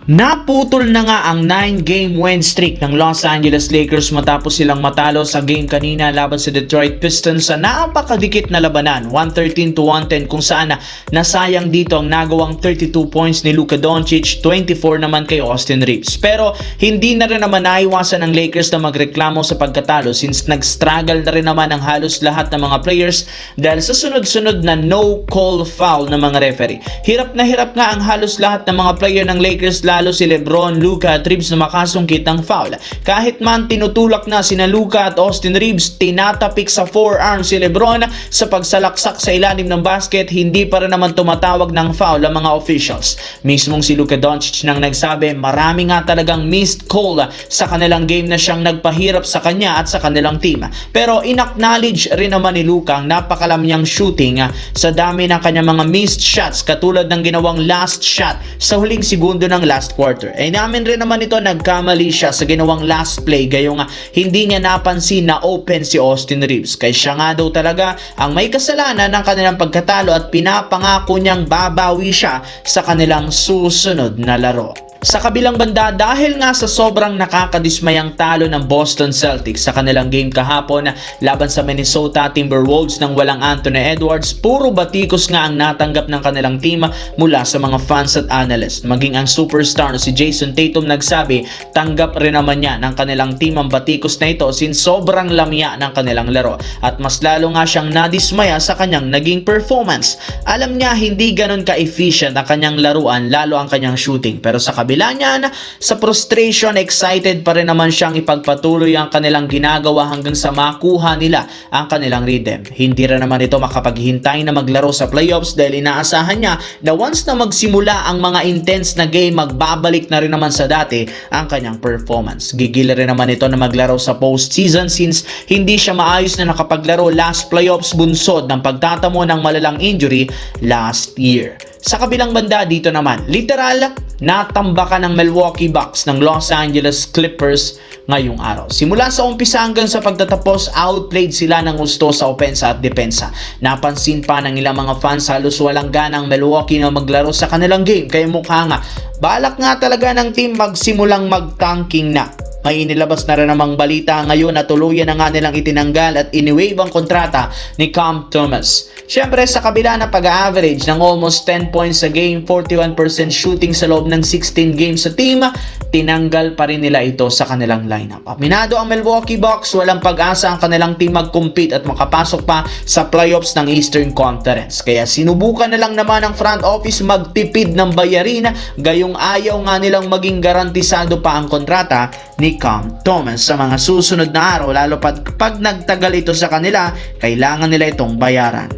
Naputol na nga ang 9-game win streak ng Los Angeles Lakers matapos silang matalo sa game kanina laban sa Detroit Pistons sa napakadikit na labanan, 113-110, kung saan nasayang dito ang nagawang 32 points ni Luka Doncic, 24 naman kay Austin Reeves. Pero hindi na rin naman naiwasan ng Lakers na magreklamo sa pagkatalo since nag-struggle na rin naman ang halos lahat ng mga players dahil sa sunod-sunod na no-call foul ng mga referee. Hirap na hirap nga ang halos lahat ng mga player ng Lakers, lalo si LeBron, Luka at Reeves na makasungkit ng foul. Kahit man tinutulak na sina Luka at Austin Reeves, tinatapik sa forearm si LeBron sa pagsalaksak sa ilalim ng basket, hindi pa rin naman tumatawag ng foul ang mga officials. Mismong si Luka Doncic nang nagsabi marami nga talagang missed call sa kanilang game na siyang nagpahirap sa kanya at sa kanilang team. Pero in-acknowledge rin naman ni Luka ang napakalamyang shooting sa dami ng kanyang mga missed shots, katulad ng ginawang last shot sa huling segundo ng last quarter. Namin rin naman ito nagkamali siya sa ginawang last play, gayong hindi niya napansin na open si Austin Reeves. Kaya siya nga daw talaga ang may kasalanan ng kanilang pagkatalo at pinapangako niyang babawi siya sa kanilang susunod na laro. Sa kabilang banda, dahil nga sa sobrang nakakadismayang talo ng Boston Celtics sa kanilang game kahapon laban sa Minnesota Timberwolves nang walang Anthony Edwards, puro batikos nga ang natanggap ng kanilang team mula sa mga fans at analysts. Maging ang superstar na si Jason Tatum nagsabi, tanggap rin naman niya ng kanilang team ang batikos na ito since sobrang lamya ng kanilang laro at mas lalo nga siyang nadismaya sa kanyang naging performance. Alam niya hindi ganun ka-efficient ang kanyang laruan, lalo ang kanyang shooting, pero sa kabila niyan, sa frustration, excited pa rin naman siyang ipagpatuloy ang kanilang ginagawa hanggang sa makuha nila ang kanilang rhythm. Hindi rin naman ito makapaghintay na maglaro sa playoffs dahil inaasahan niya na once na magsimula ang mga intense na game, magbabalik na rin naman sa dati ang kanyang performance. Gigil rin naman ito na maglaro sa postseason since hindi siya maayos na nakapaglaro last playoffs, bunsod ng pagtatamo ng malalang injury last year. Sa kabilang banda dito naman, literal natambakan ng Milwaukee Bucks ng Los Angeles Clippers ngayong araw. Simula sa umpisa hanggang sa pagtatapos, outplayed sila ng gusto sa opensa at depensa. Napansin pa ng ilang mga fans halos walang ganang Milwaukee na maglaro sa kanilang game, kaya mukha nga balak nga talaga ng team magsimulang mag-tanking na. May inilabas na rin namang balita ngayon na tuluyan na nga nilang itinanggal at iniwave ang kontrata ni Cam Thomas. Siyempre, sa kabila na pag-average ng almost 10 points sa game, 41% shooting sa loob ng 16 games sa team, tinanggal pa rin nila ito sa kanilang lineup. Aminado ang Milwaukee Bucks, walang pag-asa ang kanilang team mag-compete at makapasok pa sa playoffs ng Eastern Conference. Kaya sinubukan na lang naman ang front office magtipid ng bayarin, gayong ayaw nga nilang maging garantisado pa ang kontrata ni Cam Thomas sa mga susunod na araw, lalo pag nagtagal ito sa kanila, kailangan nila itong bayaran.